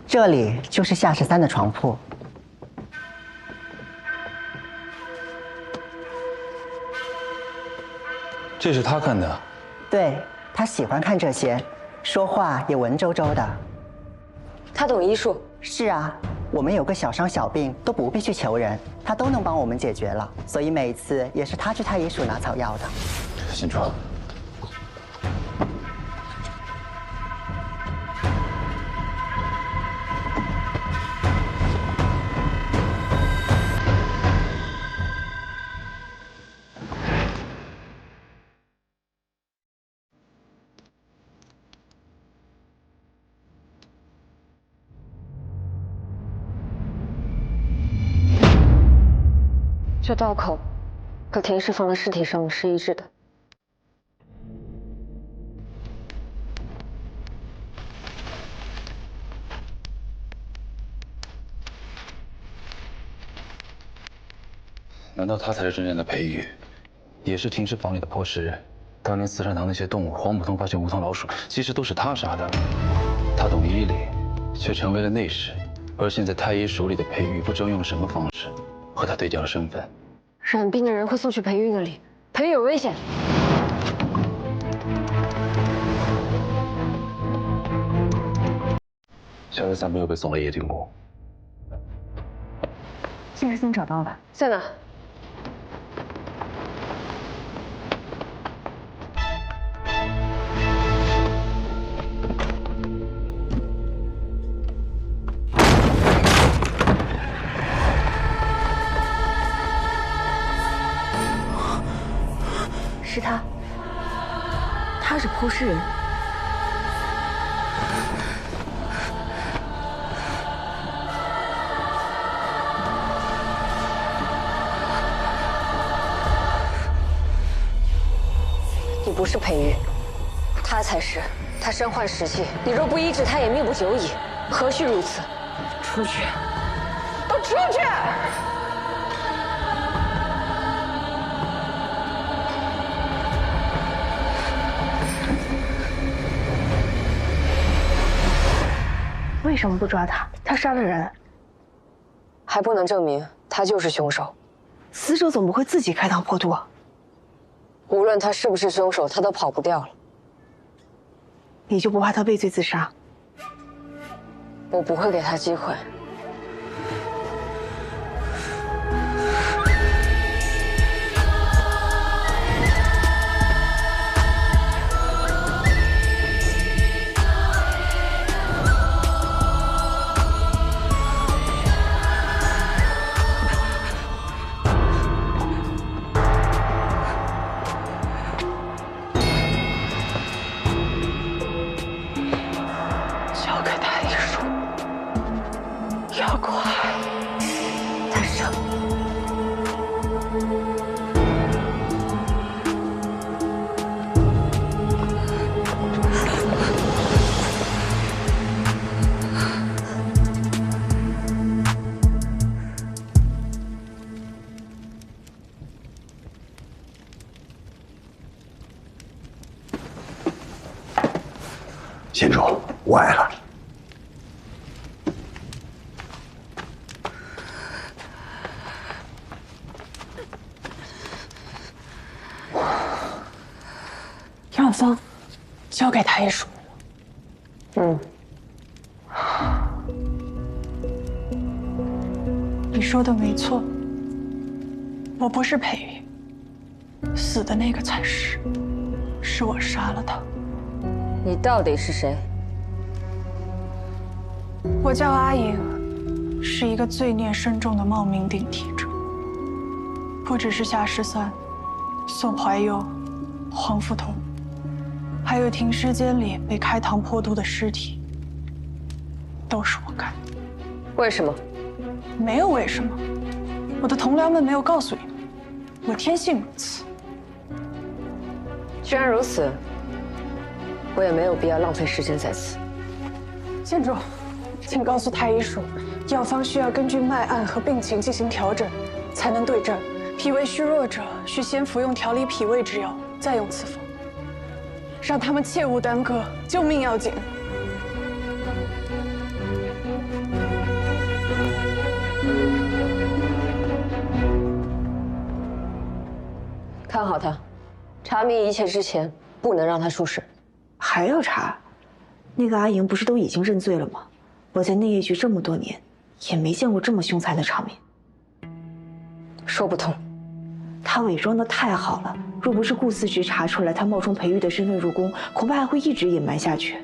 这里就是夏13的床铺。这是他看的？对，他喜欢看这些，说话也文绉绉的。他懂医术。是啊，我们有个小伤小病都不必去求人，他都能帮我们解决了。所以每次也是他去太医署拿草药的。先住。这刀口和停尸房的尸体上是一致的。难道他才是真正的裴玉，也是停尸房里的破尸人？当年慈善堂那些动物，黄捕头发现无头老鼠，其实都是他杀的。他懂医理，却成为了内侍。而现在太医署里的裴玉，不知道用了什么方式和他对调了身份。染病的人会送去裴玉那里，裴玉有危险。小13没有被送来叶定国。信使找到了，在哪？是他，他是剖尸人。你不是裴玉，他才是。他身患实气，你若不医治，他也命不久矣。何须如此？出去，都出去！为什么不抓他？他杀了人，还不能证明他就是凶手。死者总不会自己开膛破肚啊！无论他是不是凶手，他都跑不掉了。你就不怕他畏罪自杀？我不会给他机会。交给太医署，要快，大圣。县主，我来了。药方交给太医署。你说的没错，我不是裴玉，死的那个才是，是我杀了他。你到底是谁？我叫阿莹，是一个罪孽深重的冒名顶替者。不只是夏13、宋怀佑、黄斧头，还有停尸间里被开膛破肚的尸体，都是我干的。为什么？没有为什么，我的同僚们没有告诉你们，我天性如此。既然如此，我也没有必要浪费时间在此。县主，请告诉太医署，药方需要根据脉案和病情进行调整，才能对症。脾胃虚弱者需先服用调理脾胃之药，再用此方。让他们切勿耽搁，救命要紧。看好他，查明一切之前，不能让他出事。还要查？那个阿莹不是都已经认罪了吗？我在内业局这么多年，也没见过这么凶残的场面。说不通。他伪装的太好了，若不是顾司局查出来他冒充裴玉的身份入宫，恐怕还会一直隐瞒下去。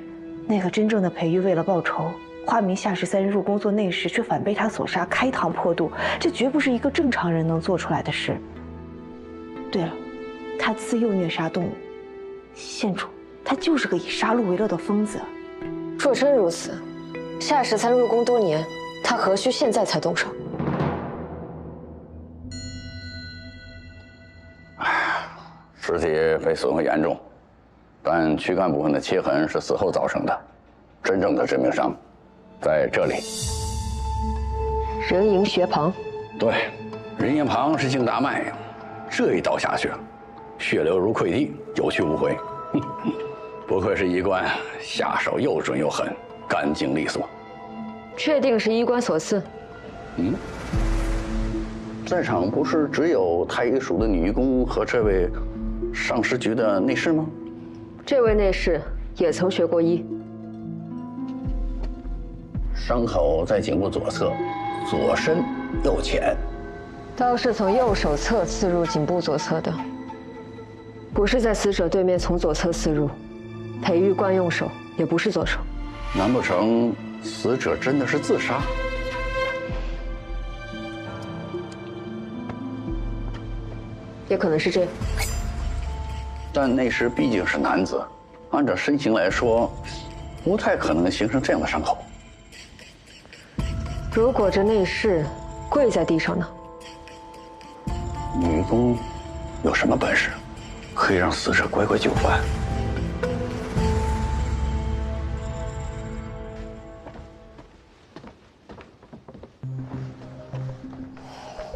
那个真正的裴玉为了报仇，化名夏13日入宫做内侍，却反被他所杀，开膛破肚，这绝不是一个正常人能做出来的事。对了，他自幼虐杀动物，县主，他就是个以杀戮为乐的疯子。若真如此，夏13入宫多年，他何须现在才动手？尸体被损毁严重，但躯干部分的切痕是死后造成的，真正的致命伤在这里。人迎穴旁。对，人迎旁是经大脉，这一刀下去，血流如溃堤，有去无回。不愧是医官，下手又准又狠，干净利索。确定是医官所赐？在场不是只有太医署的女医工和这位上师局的内侍吗？这位内侍也曾学过医。伤口在颈部左侧，左深右浅。刀是从右手侧刺入颈部左侧的，不是在死者对面从左侧刺入。裴玉惯用手，也不是左手。难不成死者真的是自杀？也可能是这样。但内侍毕竟是男子，按照身形来说，不太可能形成这样的伤口。如果这内侍跪在地上呢？女工有什么本事，可以让死者乖乖就范？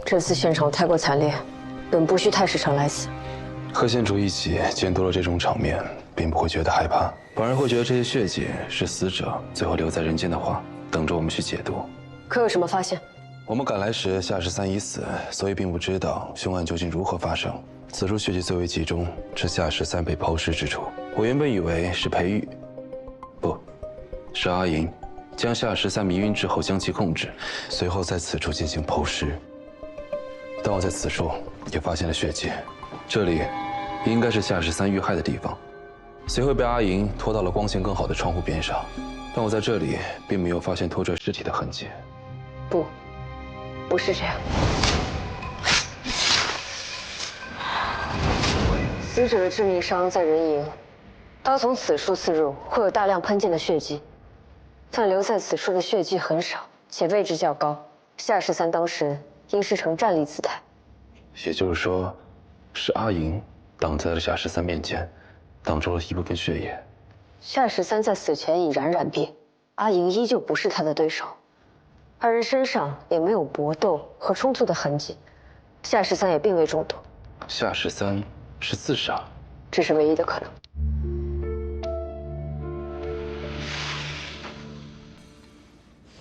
这次现场太过惨烈，本不需太时常来此。和县主一起见多了这种场面，并不会觉得害怕，反而会觉得这些血迹是死者最后留在人间的话，等着我们去解读。可有什么发现？我们赶来时，夏13已死，所以并不知道凶案究竟如何发生。此处血迹最为集中，是夏13被抛尸之处。我原本以为是裴玉，不，是阿莹，将夏13迷晕之后将其控制，随后在此处进行剖尸。但我在此处也发现了血迹，这里应该是夏13遇害的地方，随后被阿莹拖到了光线更好的窗户边上。但我在这里并没有发现拖拽尸体的痕迹。不是这样。死者的致命伤在人迎，刀从此处刺入，会有大量喷溅的血迹，但留在此处的血迹很少，且位置较高。夏13当时应是呈站立姿态。也就是说，是阿莹挡在了夏13面前，挡住了一部分血液。夏13在死前已然染病，阿莹依旧不是他的对手，二人身上也没有搏斗和冲突的痕迹，夏13也并未中毒。夏13是自杀，这是唯一的可能。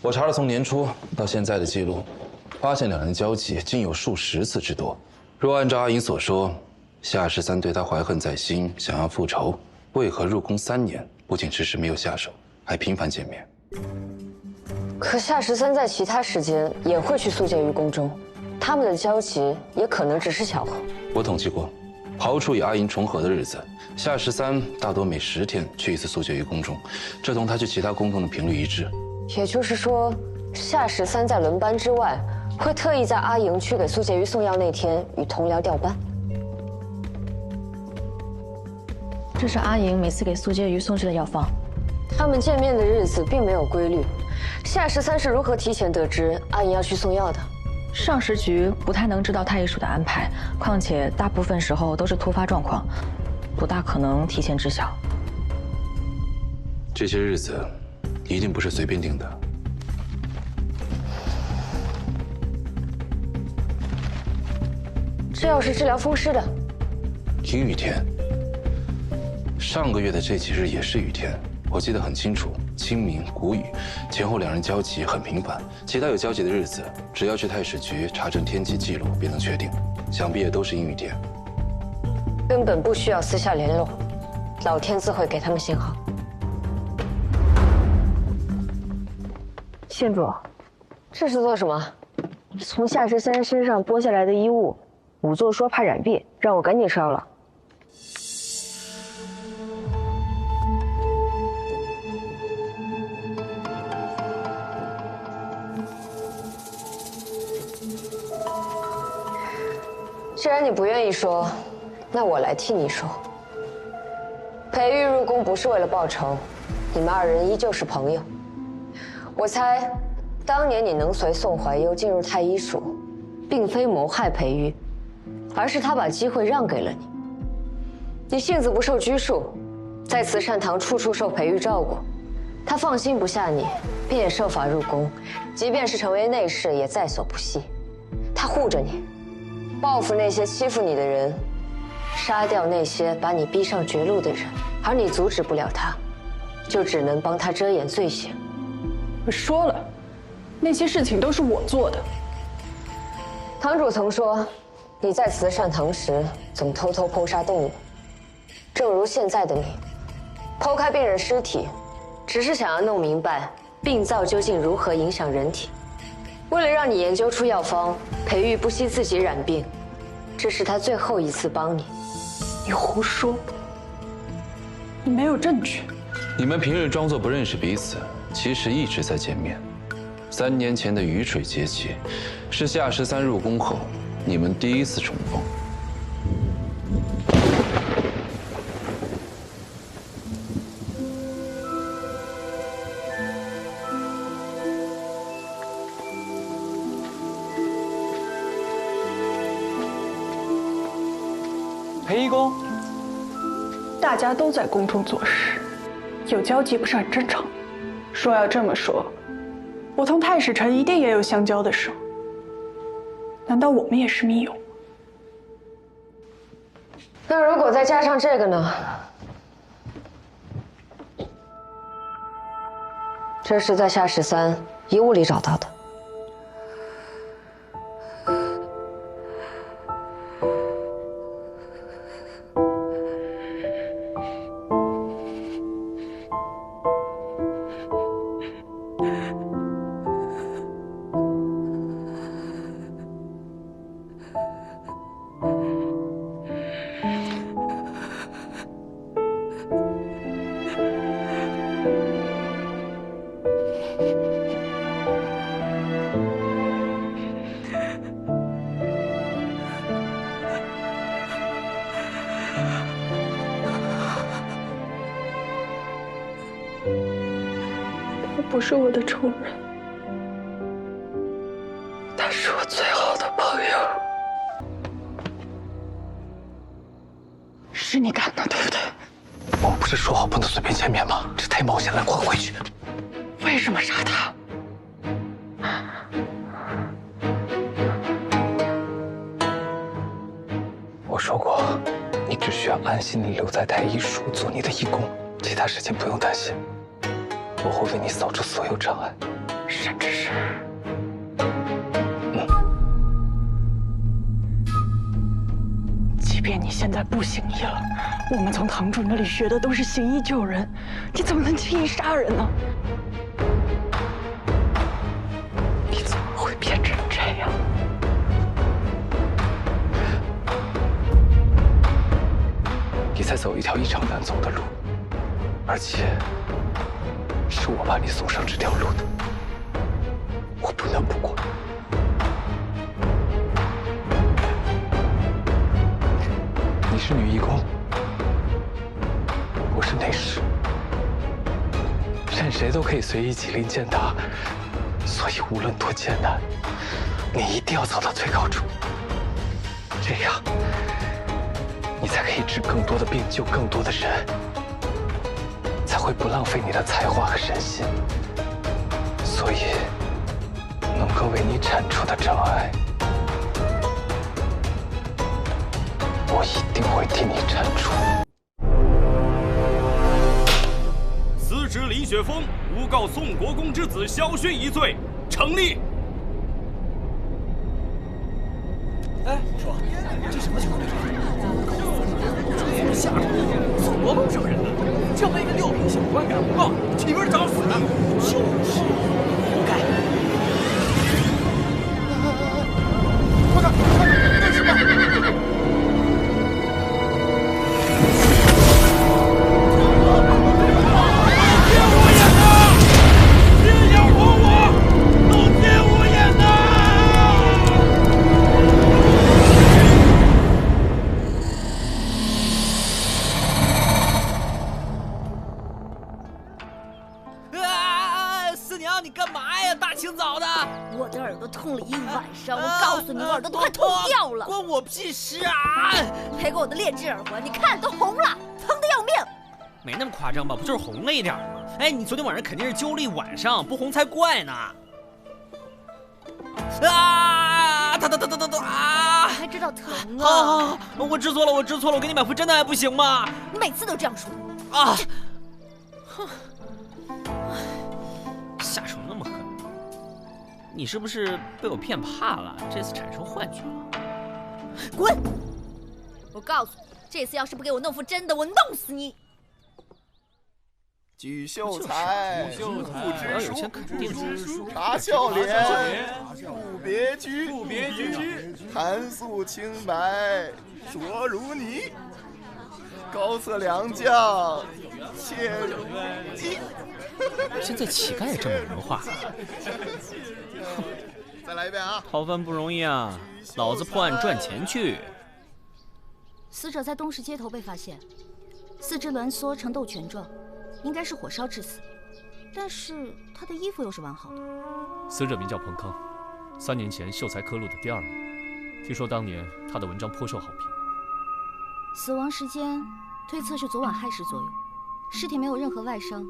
我查了从年初到现在的记录，发现两人交集竟有数十次之多。若按照阿莹所说，夏13对他怀恨在心，想要复仇，为何入宫3年不仅迟迟没有下手，还频繁见面？可夏13在其他时间也会去宿戒于宫中，他们的交集也可能只是巧合。我统计过，刨除与阿莹重合的日子，夏13大多每10天去一次宿戒于宫中，这同他去其他宫中的频率一致。也就是说，夏13在轮班之外，会特意在阿莹去给苏婕妤送药那天与同僚调班。这是阿莹每次给苏婕妤送去的药方。他们见面的日子并没有规律，夏13是如何提前得知阿莹要去送药的？上时局不太能知道太医署的安排，况且大部分时候都是突发状况，不大可能提前知晓。这些日子一定不是随便定的。这药是治疗风湿的。阴雨天，上个月的这几日也是雨天，我记得很清楚，清明、谷雨前后两人交集很频繁。其他有交集的日子，只要去太史局查证天气记录便能确定，想必也都是阴雨天。根本不需要私下联络，老天自会给他们信号。县主，这是做什么？从夏之三身上剥下来的衣物，仵作说怕染病，让我赶紧烧了。既然你不愿意说，那我来替你说。裴玉入宫不是为了报仇，你们二人依旧是朋友。我猜，当年你能随宋怀幽进入太医署，并非谋害裴玉，而是他把机会让给了你。你性子不受拘束，在慈善堂处处受裴玉照顾，他放心不下你，便也设法入宫，即便是成为内侍，也在所不惜。他护着你，报复那些欺负你的人，杀掉那些把你逼上绝路的人，而你阻止不了他，就只能帮他遮掩罪行。我说了，那些事情都是我做的。堂主曾说，你在慈善堂时总偷偷剖杀动物，正如现在的你，剖开病人尸体，只是想要弄明白病灶究竟如何影响人体。为了让你研究出药方，裴玉不惜自己染病，这是他最后一次帮你。你胡说，你没有证据。你们平日装作不认识彼此，其实一直在见面。3年前的雨水节气，是夏13入宫后你们第一次重逢。裴一公，大家都在宫中做事，有交集不是很正常。说要这么说，我同太史丞一定也有相交的时候。难道我们也是密友？那如果再加上这个呢？这是在夏13遗物里找到的。他不是我的仇人，他是我最好的朋友。是你干的，对不对？我们不是说好不能随便见面吗？这太冒险了，快回去。为什么杀他？我说过，你只需要安心地留在太医署做你的义工，其他事情不用担心。我会为你扫除所有障碍，甚至是……即便你现在不行医了，我们从堂主那里学的都是行医救人，你怎么能轻易杀人呢？你怎么会变成这样？你在走一条异常难走的路，而且是我把你送上这条路的，我不能不管。你是女义工，我是内侍，任谁都可以随意起灵践踏，所以无论多艰难，你一定要走到最高处，这样你才可以治更多的病，救更多的人，才会不浪费你的才华和身心。所以，能够为你铲除的障碍，我一定会替你铲除。司职李雪峰诬告宋国公之子萧薰一罪，成立。哎，叔，这什么情况？下场，宋国公什么人呢？这么一个6品小官敢诬告，岂不是找死？就是，活该。快看，那是什么？ 痛了一晚上，我告诉你，我耳朵都快痛掉了。关我屁事啊！赔给我的劣质耳环，你看都红了，疼得要命。没那么夸张吧？不就是红了一点吗？哎，你昨天晚上肯定是揪了一晚上，不红才怪呢。啊！疼啊！还知道疼啊！我知错了，我给你买副真的还不行吗？你每次都这样说。啊！哼！下手那么狠。 你是不是被我骗怕了？这次产生幻觉了？滚！我告诉你，这次要是不给我弄副真的，我弄死你！举秀才，不知书，查孝廉，不别居，谈素清白，说如泥。高策良将，切如鸡。现在乞丐也这么有文化。再来一遍啊！逃犯不容易啊，老子破案赚钱去。死者在东市街头被发现，四肢挛缩呈斗拳状，应该是火烧致死。但是他的衣服又是完好的。死者名叫彭康，3年前秀才科录的第2名。听说当年他的文章颇受好评。死亡时间推测是昨晚亥时左右，尸体没有任何外伤，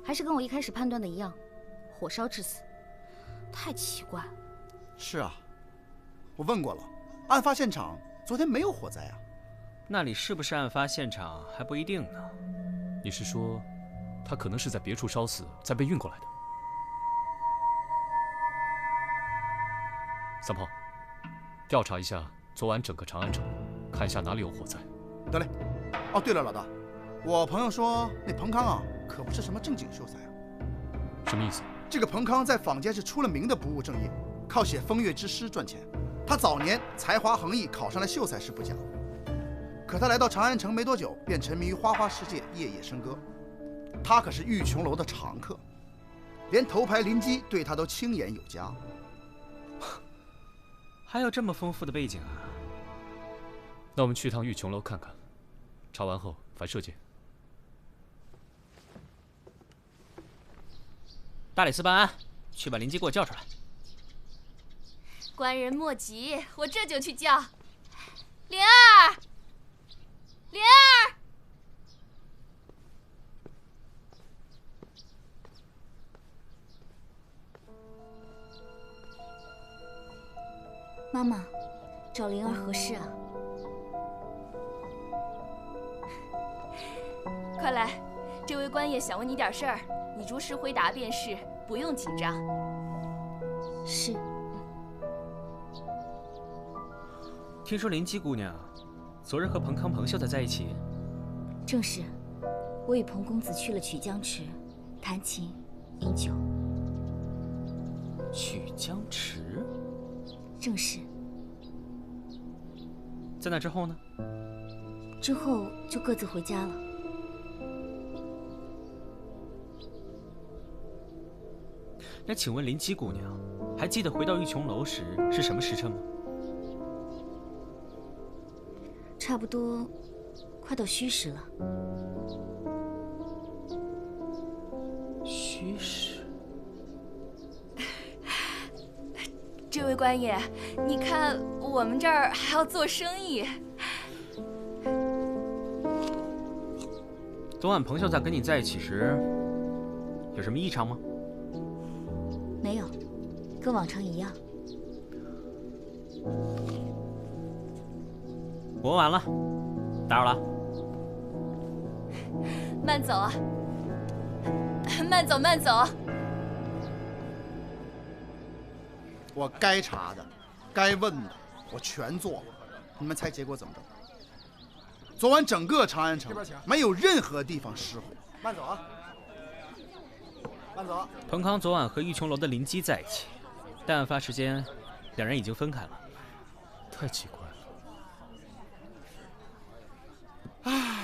还是跟我一开始判断的一样，火烧致死。太奇怪了。是啊，我问过了，案发现场昨天没有火灾啊。那里是不是案发现场还不一定呢。你是说，他可能是在别处烧死，再被运过来的？三炮，调查一下昨晚整个长安城，看一下哪里有火灾。得嘞。哦，对了，老大，我朋友说那彭康啊，可不是什么正经秀才啊。什么意思？这个彭康在坊间是出了名的不务正业，靠写风月之诗赚钱。他早年才华横溢，考上了秀才是不假，可他来到长安城没多久，便沉迷于花花世界，夜夜笙歌。他可是玉琼楼的常客，连头牌林基对他都青眼有加。还有这么丰富的背景啊！那我们去趟玉琼楼看看，查完后烦射箭。大理寺办案，去把林基给我叫出来。官人莫急，我这就去叫。灵儿，灵儿。妈妈，找灵儿何事啊？快来，这位官爷想问你点事儿，你如实回答便是，不用紧张。是。听说林姬姑娘昨日和彭康彭秀才在一起。正是，我与彭公子去了曲江池，弹琴饮酒。曲江池？正是。在那之后呢？之后就各自回家了。那请问林姬姑娘，还记得回到玉琼楼时是什么时辰吗？差不多，快到戌时了。戌时。这位官爷，你看我们这儿还要做生意。昨晚彭秀才跟你在一起时，有什么异常吗？没有，跟往常一样。我问完了，打扰了。慢走啊，慢走，慢走。我该查的，该问的，我全做了。你们猜结果怎么着？昨晚整个长安城没有任何地方失火。慢走啊！慢走。彭康昨晚和玉琼楼的灵姬在一起，但案发时间，两人已经分开了。太奇怪了。唉。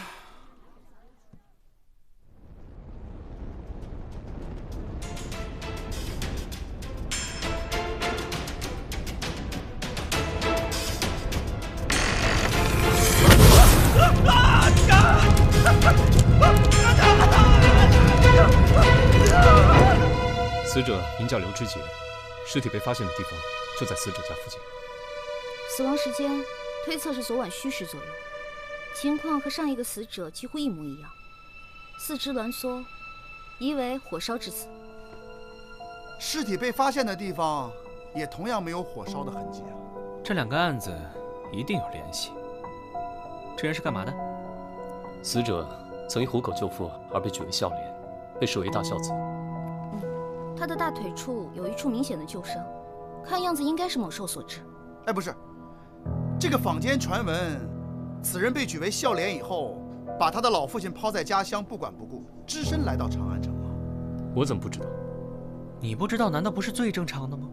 死者名叫刘知杰，尸体被发现的地方就在死者家附近。死亡时间推测是昨晚戌时左右，情况和上一个死者几乎一模一样，四肢挛缩，疑为火烧致死。尸体被发现的地方也同样没有火烧的痕迹啊。这两个案子一定有联系。这人是干嘛的？死者曾因虎口救父而被举为孝廉，被视为大孝子。他的大腿处有一处明显的旧伤，看样子应该是猛兽所致。哎，不是，这个坊间传闻，此人被举为孝廉以后，把他的老父亲抛在家乡不管不顾，只身来到长安城啊。我怎么不知道？你不知道，难道不是最正常的吗？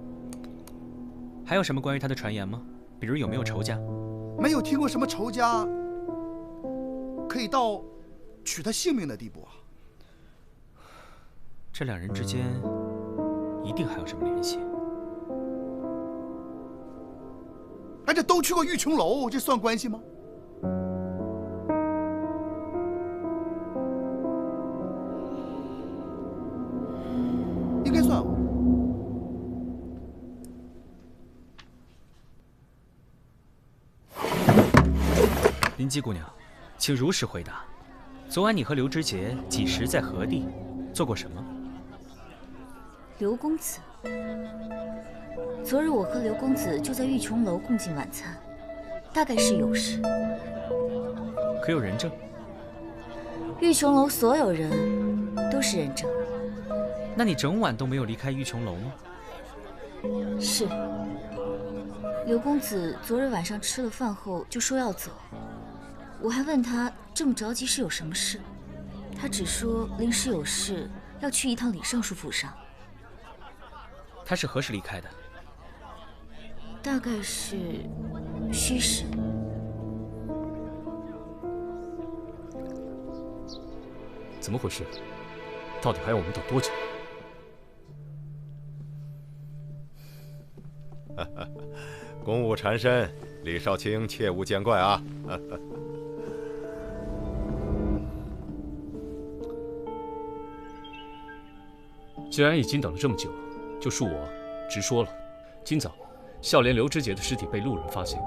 还有什么关于他的传言吗？比如有没有仇家？没有听过什么仇家可以到取他性命的地步啊。这两人之间一定还有什么联系。哎，这都去过玉琼楼，这算关系吗？应该算。林姬姑娘，请如实回答。昨晚你和刘知杰几时在何地，做过什么？刘公子，昨日我和刘公子就在玉琼楼共进晚餐，大概是有事。可有人证？玉琼楼所有人都是人证。那你整晚都没有离开玉琼楼吗？是。刘公子昨日晚上吃了饭后就说要走，我还问他这么着急是有什么事，他只说临时有事要去一趟李尚书府上。他是何时离开的？大概是戌时。怎么回事？到底还要我们等多久？公务缠身，李少卿切勿见怪啊！既然已经等了这么久，就恕我直说了。今早，孝廉刘知杰的尸体被路人发现，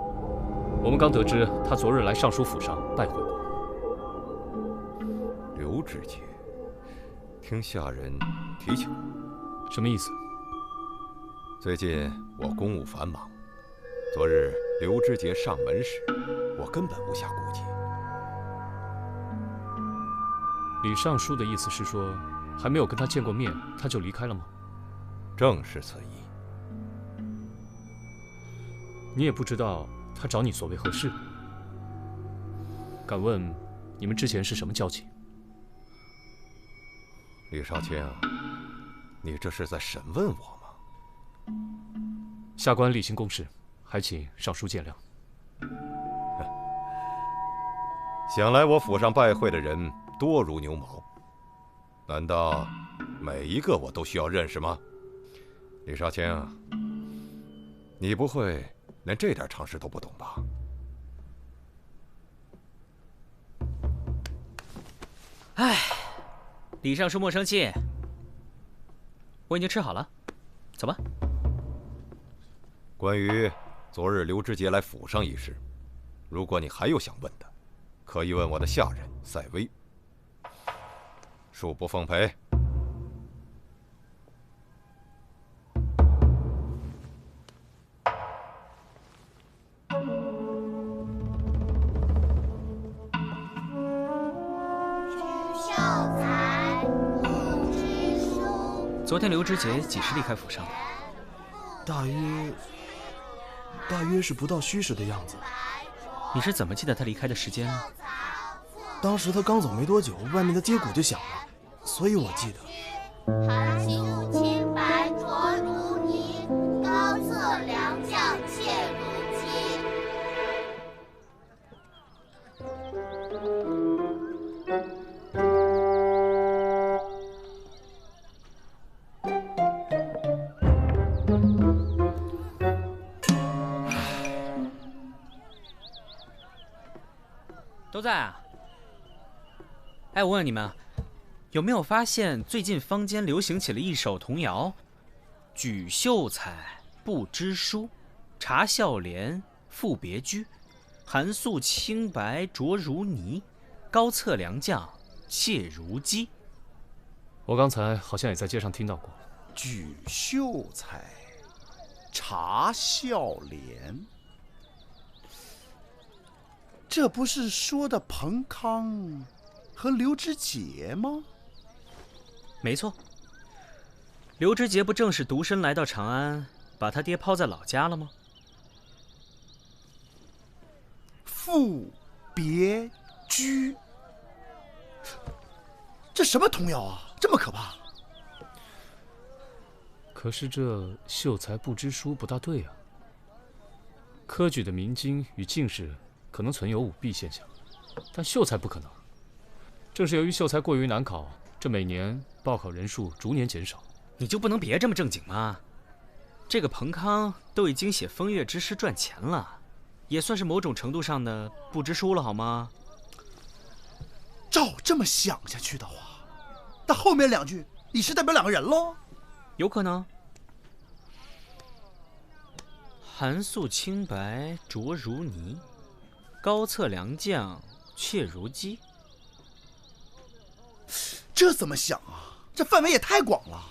我们刚得知他昨日来尚书府上拜会过。刘知杰，听下人提起过。什么意思？最近我公务繁忙，昨日刘知杰上门时，我根本无暇顾及。李尚书的意思是说，还没有跟他见过面，他就离开了吗？正是此意。你也不知道他找你所为何事？敢问你们之前是什么交情？李少卿，你这是在审问我吗？下官例行公事，还请尚书见谅。想来我府上拜会的人多如牛毛，难道每一个我都需要认识吗？李少卿，你不会连这点常识都不懂吧？唉，李尚书莫生气，我已经吃好了，走吧。关于昨日刘知杰来府上一事，如果你还有想问的，可以问我的下人赛薇。恕不奉陪。昨天刘知杰几时离开府上的？大约是不到戌时的样子。你是怎么记得他离开的时间呢？当时他刚走没多久，外面的接鼓就响了，所以我记得。含情清白浊如泥，高策良将切如鸡。都在啊。哎，我问你们，有没有发现最近坊间流行起了一首童谣：举秀才不知书，察孝廉赋别居，寒素清白浊如泥，高策良将切如鸡。我刚才好像也在街上听到过。举秀才，察孝廉，这不是说的彭康和刘知节吗？没错，刘知节不正是独身来到长安，把他爹抛在老家了吗？赋别居，这什么童谣啊？这么可怕！可是这秀才不知书不大对啊。科举的明经与进士可能存有舞弊现象，但秀才不可能。正是由于秀才过于难考，这每年报考人数逐年减少。你就不能别这么正经吗？这个彭康都已经写风月之诗赚钱了，也算是某种程度上的不知书了，好吗？照这么想下去的话，那后面两句你是代表两个人喽？有可能。寒素清白浊如泥，高策良将切如鸡。这怎么想啊？这范围也太广了。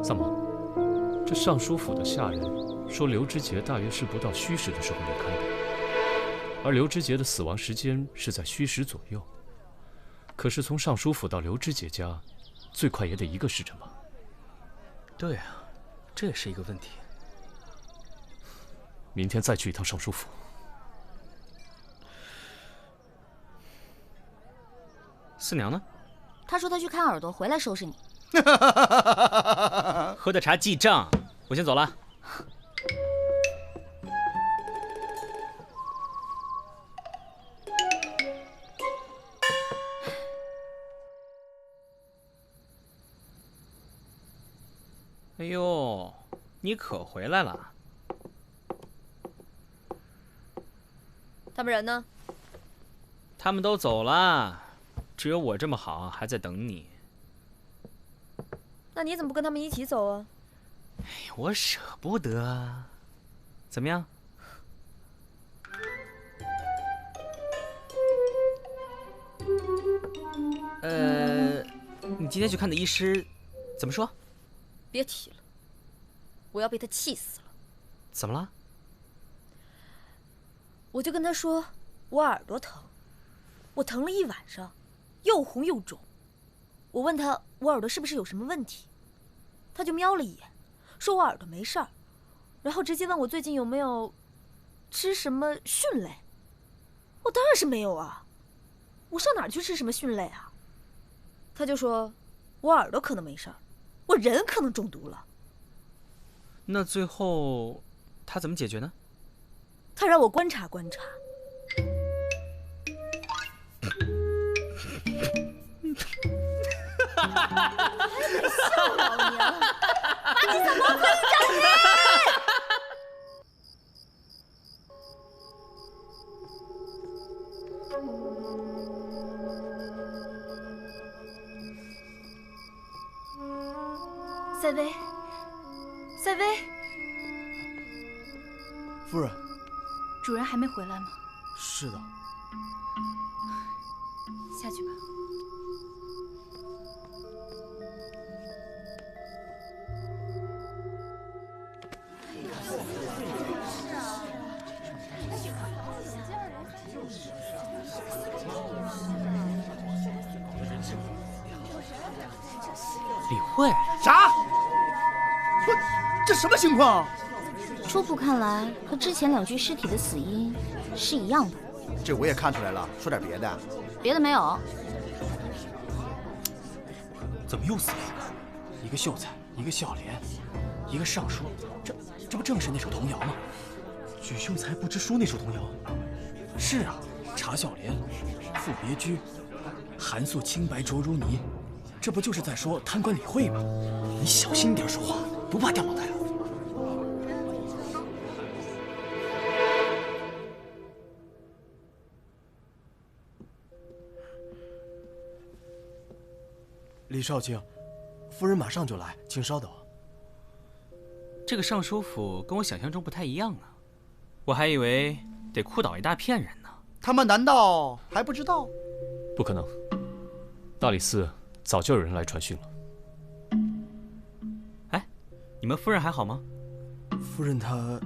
三毛，这尚书府的下人说刘知节大约是不到戌时的时候离开的，而刘知节的死亡时间是在戌时左右。可是从尚书府到刘知节家，最快也得1个时辰吧？对啊，这也是一个问题。明天再去一趟尚书府。四娘呢？她说她去看耳朵，回来收拾你。喝的茶记账，我先走了。哎呦，你可回来了！他们人呢？他们都走了，只有我这么好，还在等你。那你怎么不跟他们一起走啊？哎，我舍不得啊。怎么样？你今天去看的医师，怎么说？别提了，我要被他气死了。怎么了？我就跟他说我耳朵疼，我疼了一晚上，又红又肿。我问他我耳朵是不是有什么问题，他就瞄了一眼，说我耳朵没事儿，然后直接问我最近有没有吃什么蕈类。我当然是没有啊，我上哪儿去吃什么蕈类啊？他就说我耳朵可能没事儿，我人可能中毒了。那最后他怎么解决呢？他让我观察观察。还得笑老娘，把你怎么可以整你？赛薇，赛薇，夫人，主人还没回来吗？是的。下去吧。李慧，啥？不，这什么情况？初步看来，和之前2具尸体的死因是一样的。这我也看出来了，说点别的。别的没有。怎么又死了？一个秀才，一个孝廉，一个尚书，这不正是那首童谣吗？举秀才不知书那首童谣。是啊，查孝廉，赋别居，寒素清白浊如泥，这不就是在说贪官理贿吗？你小心点说话，不怕掉脑袋啊？李少卿，夫人马上就来，请稍等。这个尚书府跟我想象中不太一样啊，我还以为得哭倒一大片人呢。他们难道还不知道？不可能，大理寺早就有人来传讯了。哎，你们夫人还好吗？夫人她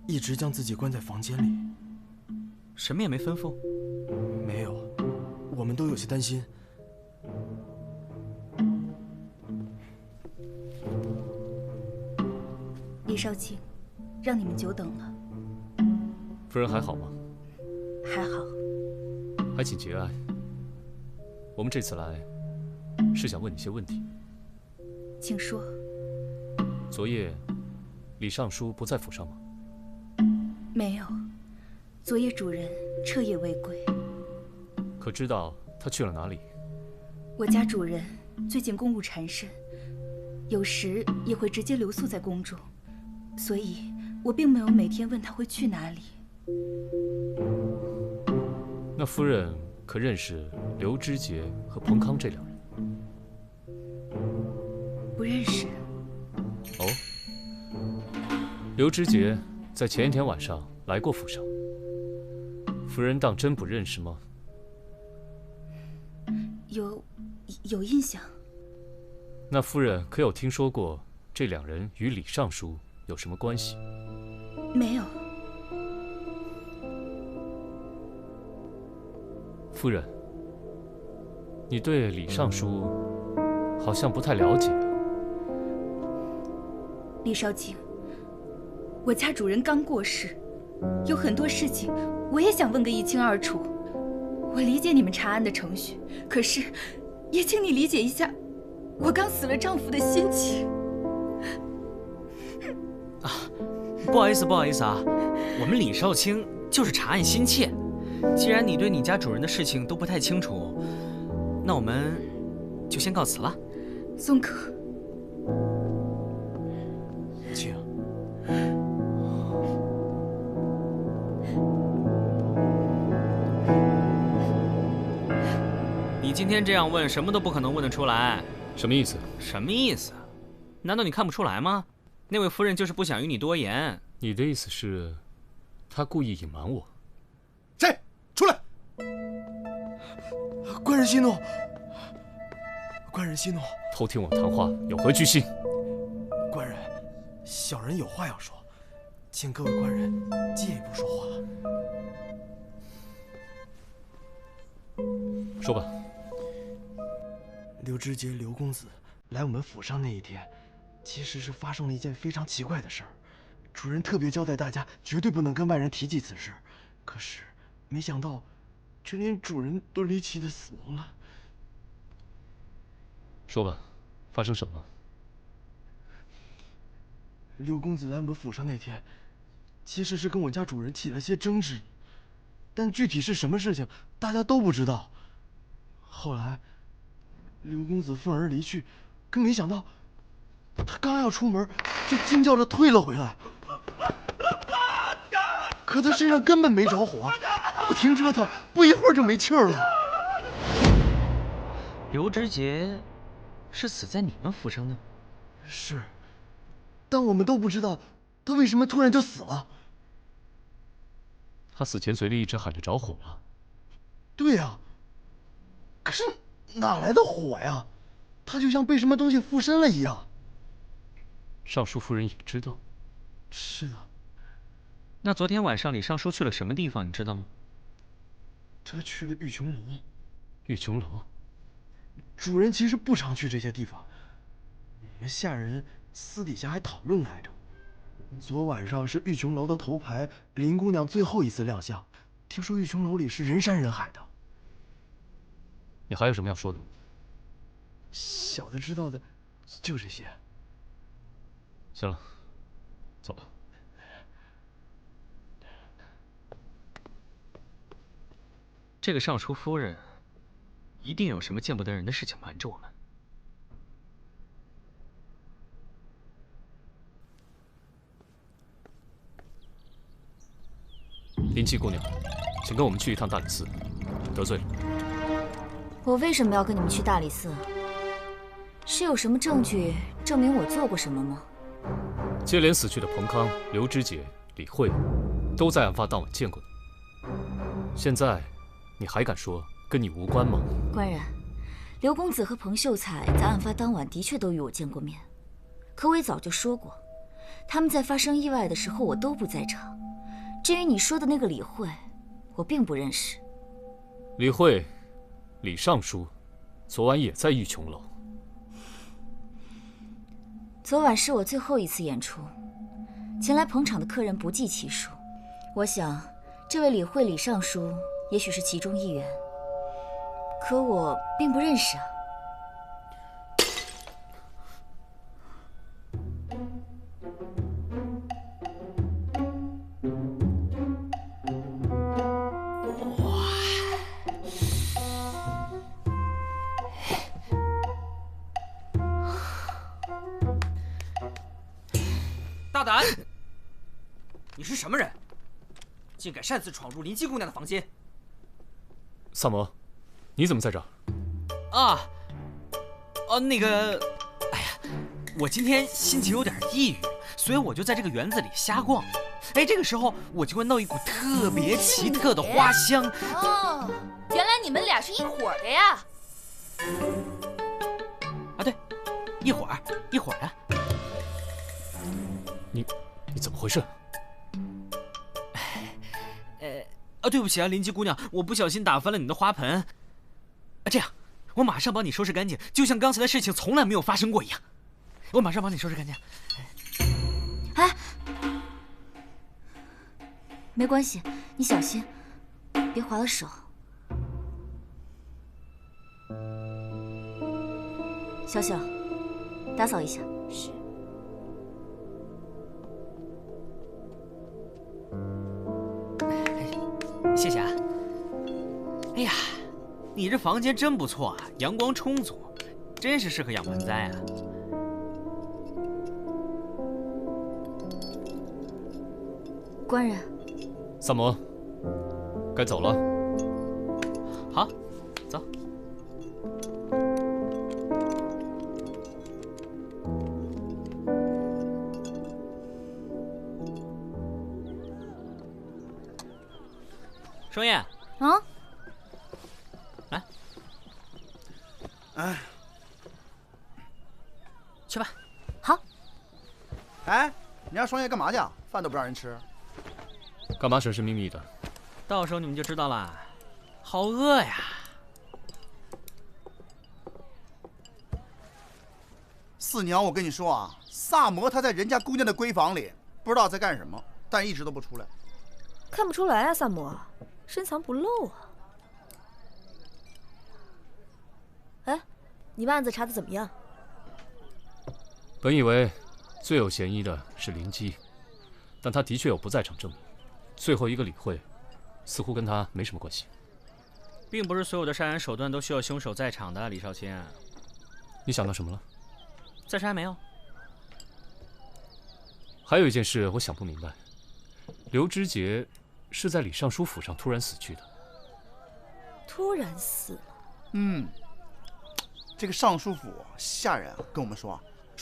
一直将自己关在房间里，什么也没吩咐。没有，我们都有些担心。李少卿，让你们久等了。夫人还好吗？还好。还请节哀。我们这次来，是想问你些问题。请说。昨夜，李尚书不在府上吗？没有，昨夜主人彻夜未归。可知道他去了哪里？我家主人最近公务缠身，有时也会直接留宿在宫中。所以，我并没有每天问他会去哪里。那夫人可认识刘知节和彭康这2人？不认识。哦，刘知节在前一天晚上来过府上，夫人当真不认识吗？有印象。那夫人可有听说过这2人与李尚书有什么关系？没有。夫人，你对李尚书好像不太了解。李少卿，我家主人刚过世，有很多事情我也想问个一清二楚。我理解你们查案的程序，可是也请你理解一下我刚死了丈夫的心情。不好意思啊，我们李少卿就是查案心切。既然你对你家主人的事情都不太清楚，那我们就先告辞了。宋可，请。你今天这样问，什么都不可能问得出来。什么意思？什么意思？难道你看不出来吗？那位夫人就是不想与你多言。你的意思是，她故意隐瞒我？谁？出来！官人息怒！官人息怒！偷听我谈话，有何居心？官人，小人有话要说，请各位官人借一步说话。说吧。刘知节刘公子来我们府上那一天，其实是发生了一件非常奇怪的事儿。主人特别交代大家绝对不能跟外人提及此事，可是没想到，却连主人都离奇的死亡了。说吧，发生什么了？刘公子来我们府上那天，其实是跟我家主人起了些争执，但具体是什么事情，大家都不知道。后来，刘公子愤而离去，可没想到，他刚要出门，就惊叫着退了回来。可他身上根本没着火，不停折腾，不一会儿就没气儿了。刘知节是死在你们府上的？是，但我们都不知道他为什么突然就死了。他死前嘴里一直喊着着火了。对呀，可是哪来的火呀？他就像被什么东西附身了一样。尚书夫人也知道。是的。那昨天晚上李尚书去了什么地方，你知道吗？他去了玉琼楼。玉琼楼。主人其实不常去这些地方，你们下人私底下还讨论来着。昨晚上是玉琼楼的头牌林姑娘最后一次亮相，听说玉琼楼里是人山人海的。你还有什么要说的？小的知道的就这些。行了，走吧。这个尚书夫人一定有什么见不得人的事情瞒着我们。林七姑娘，请跟我们去一趟大理寺。得罪了。我为什么要跟你们去大理寺？是有什么证据证明我做过什么吗？接连死去的彭康、刘知节、李慧，都在案发当晚见过你。现在，你还敢说跟你无关吗？官人，刘公子和彭秀才在案发当晚的确都与我见过面，可我也早就说过，他们在发生意外的时候我都不在场。至于你说的那个李慧，我并不认识。李慧，李尚书，昨晚也在玉琼楼。昨晚是我最后一次演出，前来捧场的客人不计其数。我想，这位李慧、李尚书也许是其中一员，可我并不认识啊。大胆！你是什么人？竟敢擅自闯入林七姑娘的房间！萨摩，你怎么在这儿？那个，哎呀，我今天心情有点抑郁，所以我就在这个园子里瞎逛。哎，这个时候我就闻到一股特别奇特的花香。哦，原来你们俩是一伙的呀！啊，对，一伙儿的。你怎么回事？对不起啊，林七姑娘，我不小心打翻了你的花盆。这样，我马上帮你收拾干净，就像刚才的事情从来没有发生过一样。我马上帮你收拾干净。哎，没关系，你小心，别划了手。小小，打扫一下。是。谢谢啊。哎呀，你这房间真不错啊，阳光充足，真是适合养盆栽啊。官人，萨摩，该走了。好，走。双燕，来，去吧。好。哎，你让双叶干嘛去？饭都不让人吃。干嘛神神秘秘的？到时候你们就知道了。好饿呀！四娘，我跟你说啊，萨摩他在人家姑娘的闺房里，不知道在干什么，但一直都不出来。看不出来啊，萨摩，深藏不露啊。哎，你们案子查得怎么样？本以为最有嫌疑的是林基，但他的确有不在场证明。最后一个李慧，似乎跟他没什么关系。并不是所有的杀人手段都需要凶手在场的，李少卿。你想到什么了？暂时还没有。还有一件事我想不明白，刘知节是在李尚书府上突然死去的。突然死了？这个尚书府下人跟我们说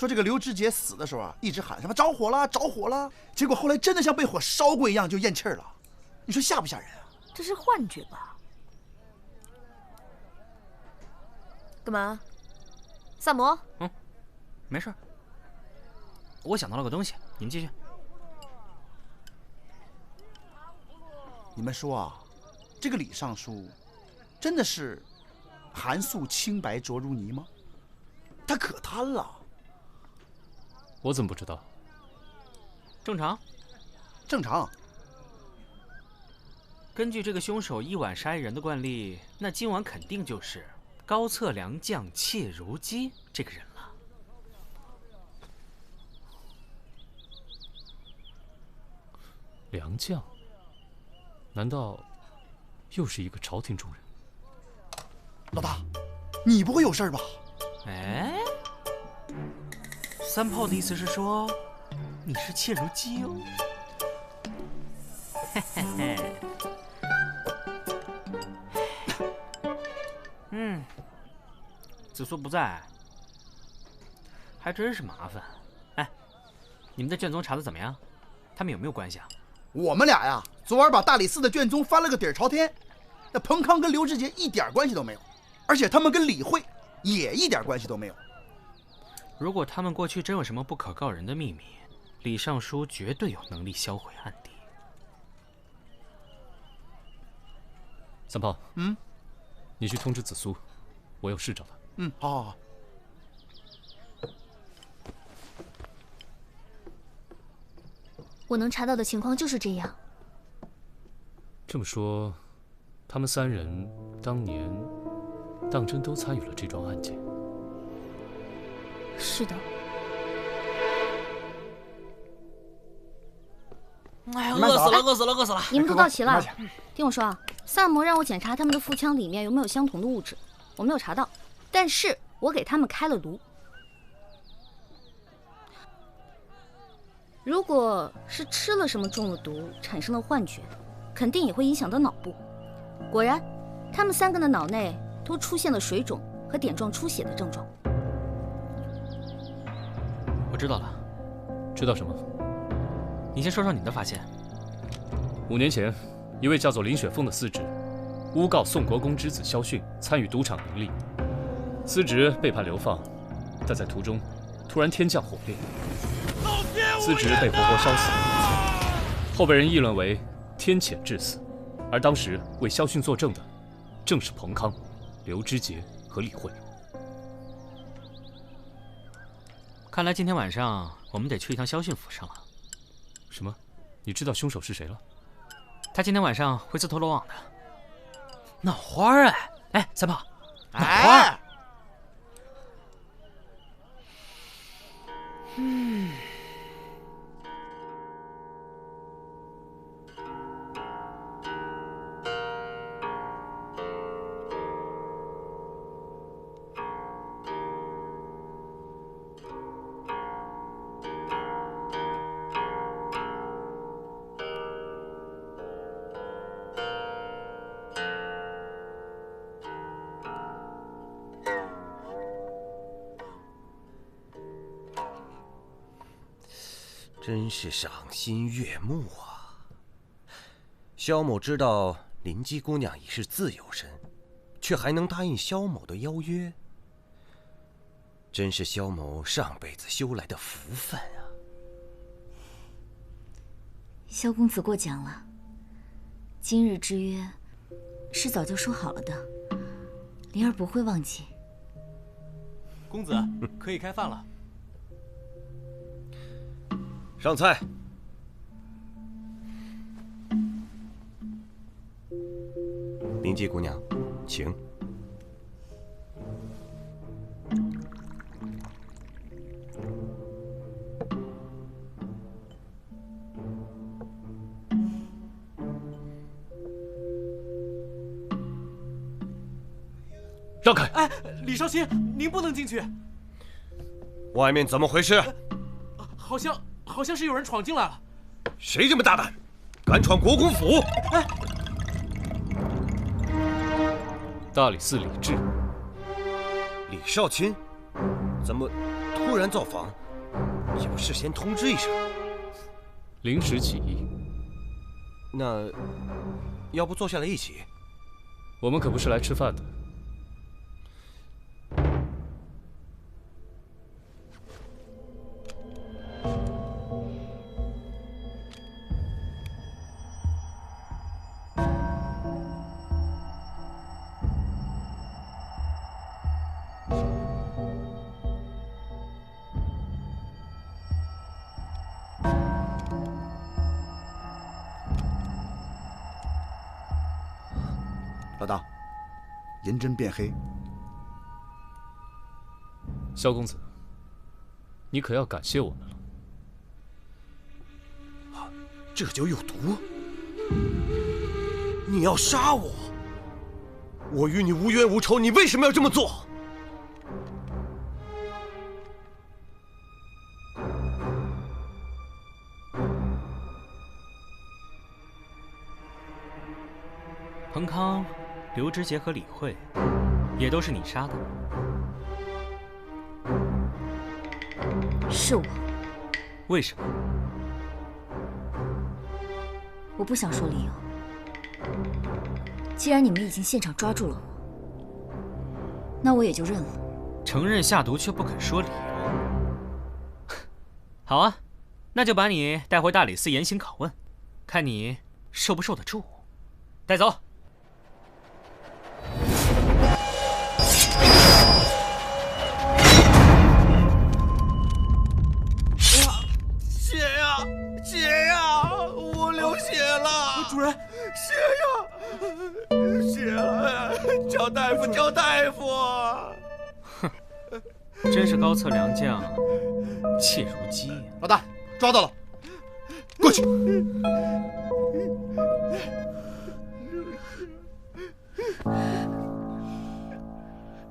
这个刘知节死的时候一直喊什么着火了，着火了，结果后来真的像被火烧过一样就咽气儿了。你说吓不吓人啊？这是幻觉吧？干嘛？萨摩？没事。我想到了个东西，你们继续。你们说这个李尚书真的是寒素清白浊如泥吗？他可贪了。我怎么不知道？正常。正常。根据这个凶手一晚杀一人的惯例，那今晚肯定就是高策良将切如鸡这个人了。良将？难道又是一个朝廷重人？老大，你不会有事吧？哎，三炮的意思是说你是切如鸡哦。嘿嘿嘿。子苏不在，还真是麻烦。哎，你们的卷宗查的怎么样？他们有没有关系啊？我们俩呀，昨晚把大理寺的卷宗翻了个底儿朝天。那彭康跟刘志杰一点关系都没有，而且他们跟李慧也一点关系都没有。如果他们过去真有什么不可告人的秘密，李尚书绝对有能力销毁案底。三炮，你去通知子苏，我有事找他。好。我能查到的情况就是这样。这么说，他们三人当年当真都参与了这桩案件？是的。哎呀，饿死了！你们都到齐了，听我说啊，萨摩让我检查他们的腹腔里面有没有相同的物质，我没有查到，但是我给他们开了颅。如果是吃了什么中了毒产生了幻觉，肯定也会影响到脑部。果然，他们三个的脑内都出现了水肿和点状出血的症状。我知道了。知道什么？你先说说你的发现。5年前，一位叫做林雪凤的司职，诬告宋国公之子萧训参与赌场盈利，司职被判流放，但在途中突然天降火烈，司职被活活烧死，后被人议论为天谴致死。而当时为萧训作证的，正是彭康、刘知节和李慧。看来今天晚上我们得去一趟萧训府上了。什么？你知道凶手是谁了？他今天晚上会自投罗网的。脑花儿哎！哎，三炮，脑花儿。真是赏心悦目啊！萧某知道林姬姑娘已是自由身，却还能答应萧某的邀约，真是萧某上辈子修来的福分啊！萧公子过奖了，今日之约是早就说好了的，灵儿不会忘记。公子，可以开饭了。上菜。林姬姑娘，请。让开！哎，李少卿，您不能进去。外面怎么回事？好像是有人闯进来了。谁这么大胆，敢闯国公府？哎，大理寺李治。李少卿，怎么突然造访？也不事先通知一声。临时起意。那要不坐下来一起？我们可不是来吃饭的。老大，银针变黑。萧公子，你可要感谢我们了。这就有毒！你要杀我！我与你无冤无仇，你为什么要这么做？彭康、刘知节和李慧，也都是你杀的。是我。为什么？我不想说理由。既然你们已经现场抓住了我，那我也就认了。承认下毒却不肯说理由。好啊，那就把你带回大理寺严刑拷问，看你受不受得住。带走。血呀，血呀！我流血了！主人，血呀！血啊！叫大夫，叫大夫！哼，真是高策良将，切如鸡呀！老大，抓到了，过去。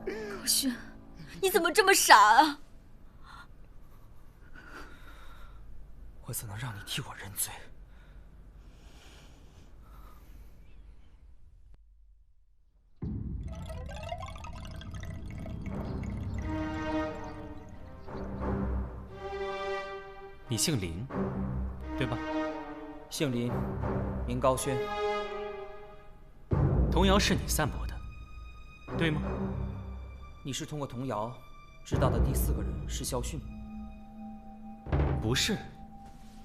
高轩，你怎么这么傻啊？我怎能让你替我认罪？你姓林，对吧？姓林，名高轩。童谣是你散播的，对吗？你是通过童谣知道的第4个人是萧训？不是，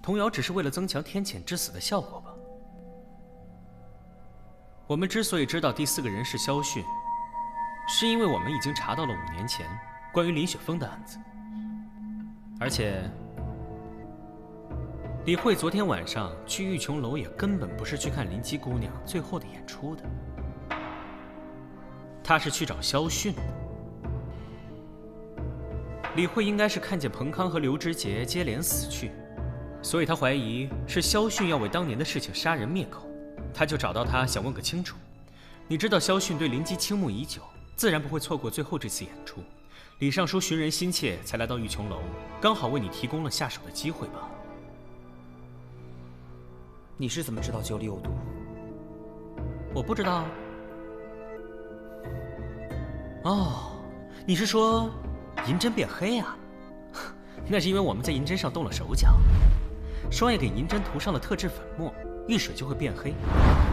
童谣只是为了增强天谴之死的效果吧？我们之所以知道第4个人是萧训，是因为我们已经查到了5年前关于林雪峰的案子，而且李慧昨天晚上去玉琼楼也根本不是去看林姬姑娘最后的演出的，她是去找萧训的。李慧应该是看见彭康和刘知节接连死去，所以她怀疑是萧训要为当年的事情杀人灭口，她就找到他想问个清楚。你知道萧训对林姬倾慕已久，自然不会错过最后这次演出。李尚书寻人心切，才来到玉琼楼，刚好为你提供了下手的机会吧。你是怎么知道酒里有毒？我不知道。哦，你是说银针变黑啊？那是因为我们在银针上动了手脚，双叶给银针涂上了特制粉末，遇水就会变黑。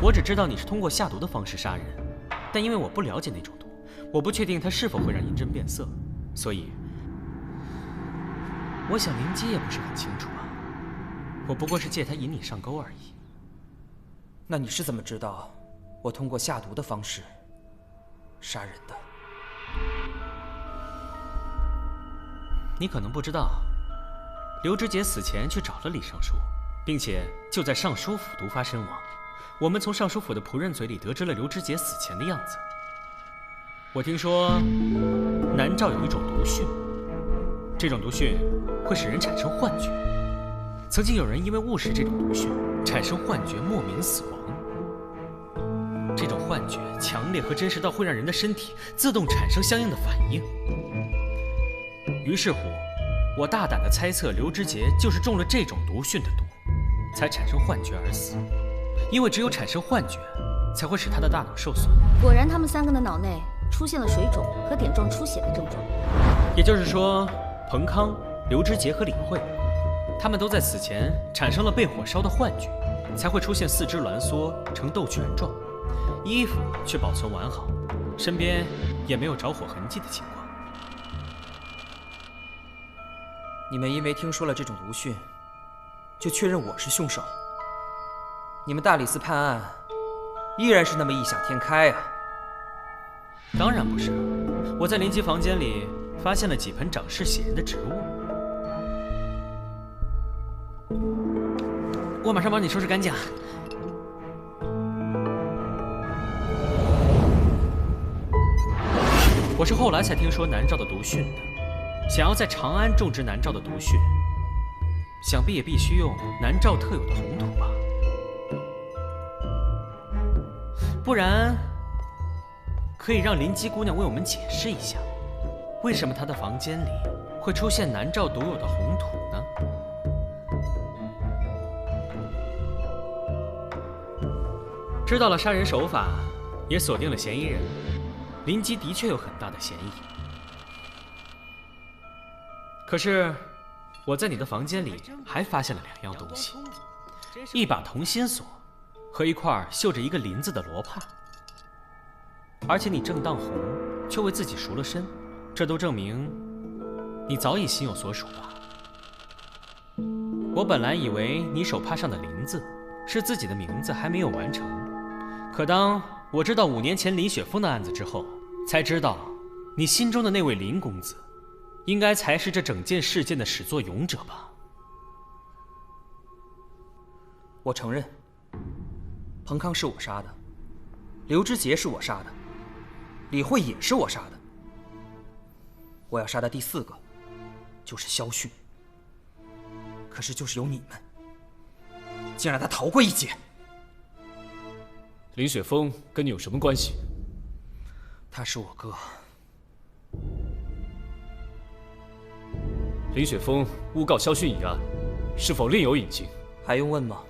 我只知道你是通过下毒的方式杀人，但因为我不了解那种毒，我不确定它是否会让银针变色，所以我想林姬也不是很清楚啊。我不过是借他引你上钩而已。那你是怎么知道我通过下毒的方式杀人的？你可能不知道，刘知节死前去找了李尚书，并且就在尚书府毒发身亡。我们从尚书府的仆人嘴里得知了刘知节死前的样子。我听说南诏有一种毒讯，这种毒讯会使人产生幻觉。曾经有人因为误食这种毒讯，产生幻觉，莫名死亡。这种幻觉强烈和真实到会让人的身体自动产生相应的反应。于是乎，我大胆地猜测刘知节就是中了这种毒讯的毒，才产生幻觉而死。因为只有产生幻觉，才会使他的大脑受损。果然，他们3个的脑内出现了水肿和点状出血的症状。也就是说，彭康、刘知节和李慧，他们都在死前产生了被火烧的幻觉，才会出现四肢挛缩成斗拳状，衣服却保存完好，身边也没有着火痕迹的情况。你们因为听说了这种毒讯，就确认我是凶手。你们大理寺判案，依然是那么异想天开啊！当然不是，我在林姬房间里发现了几盆长势喜人的植物。我马上帮你收拾干净。我是后来才听说南诏的毒蕈的，想要在长安种植南诏的毒蕈，想必也必须用南诏特有的红土吧？不然，可以让林姬姑娘为我们解释一下，为什么她的房间里会出现南诏独有的红土呢？知道了杀人手法，也锁定了嫌疑人，林姬的确有很大的嫌疑。可是，我在你的房间里还发现了2样东西：一把同心锁和一块绣着一个林字的罗帕。而且你正当红，却为自己赎了身，这都证明你早已心有所属吧？我本来以为你手帕上的林字是自己的名字还没有完成，可当我知道5年前林雪峰的案子之后，才知道你心中的那位林公子，应该才是这整件事件的始作俑者吧？我承认，彭康是我杀的，刘知杰是我杀的，李慧也是我杀的。我要杀的第4个，就是萧迅。可是就是有你们，竟让他逃过一劫。林雪峰跟你有什么关系？他是我哥。林雪峰诬告萧迅一案，是否另有隐情？还用问吗？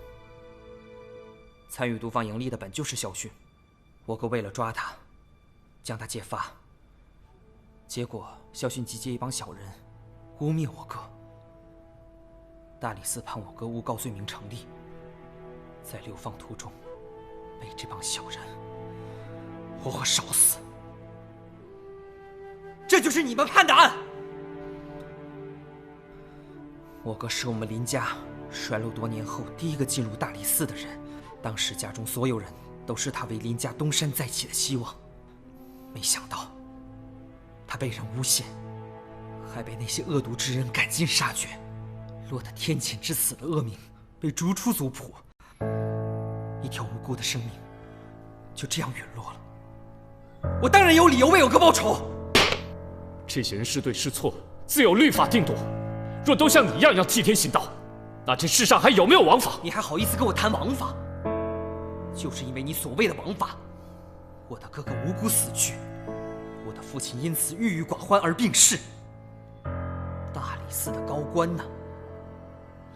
参与毒贩盈利的本就是萧迅，我哥为了抓他，将他揭发。结果萧迅集结一帮小人，污蔑我哥。大理寺判我哥诬告罪名成立，在流放途中被这帮小人活活烧死。这就是你们判的案！我哥是我们林家衰落多年后第一个进入大理寺的人，当时家中所有人都视他为林家东山再起的希望。没想到，他被人诬陷，还被那些恶毒之人赶尽杀绝，落得天谴之死的恶名被逐出族谱，一条无辜的生命就这样陨落了。我当然有理由为我哥报仇。这些人是对是错，自有律法定夺。若都像你一样要替天行道，那这世上还有没有王法？你还好意思跟我谈王法？就是因为你所谓的王法，我的哥哥无辜死去，我的父亲因此郁郁寡欢而病逝。大理寺的高官呢，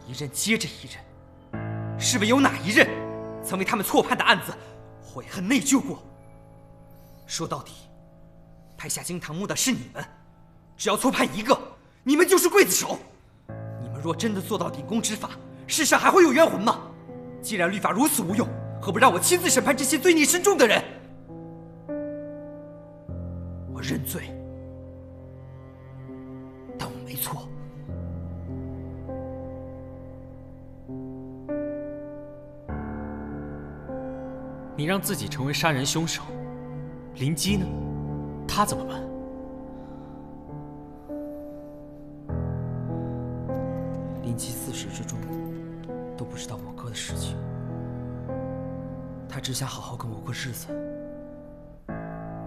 一任接着一任，试问有哪一任曾为他们错判的案子悔恨内疚过？说到底，拍下惊堂木的是你们，只要错判一个，你们就是刽子手。你们若真的做到秉公执法，世上还会有冤魂吗？既然律法如此无用，何不让我亲自审判这些罪孽深重的人？我认罪，但我没错。你让自己成为杀人凶手，林姬呢？她怎么办？林姬自始至终都不知道我哥的事情，她只想好好跟我过日子。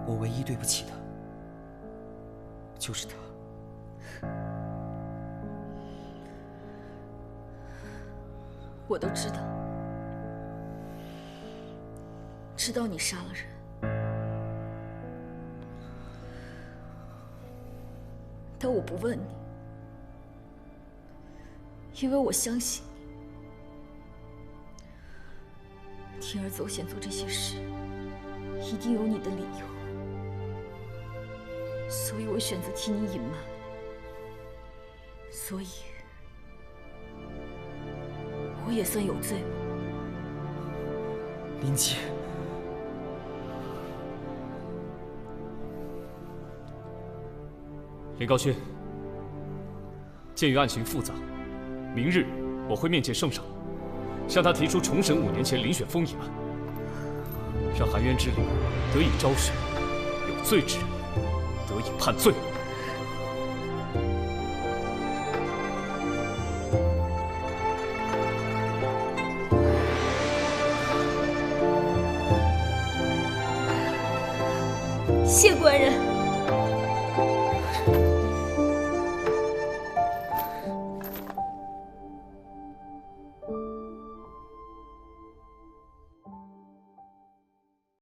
我唯一对不起的，就是她。我都知道，知道你杀了人，但我不问你，因为我相信你。铤而走险做这些事，一定有你的理由，所以我选择替你隐瞒。所以，我也算有罪吗？林姬，林高轩，鉴于案情复杂，明日我会面见圣上，向他提出重审5年前林雪峰一案，让含冤之灵得以昭雪，有罪之人得以判罪。谢官人。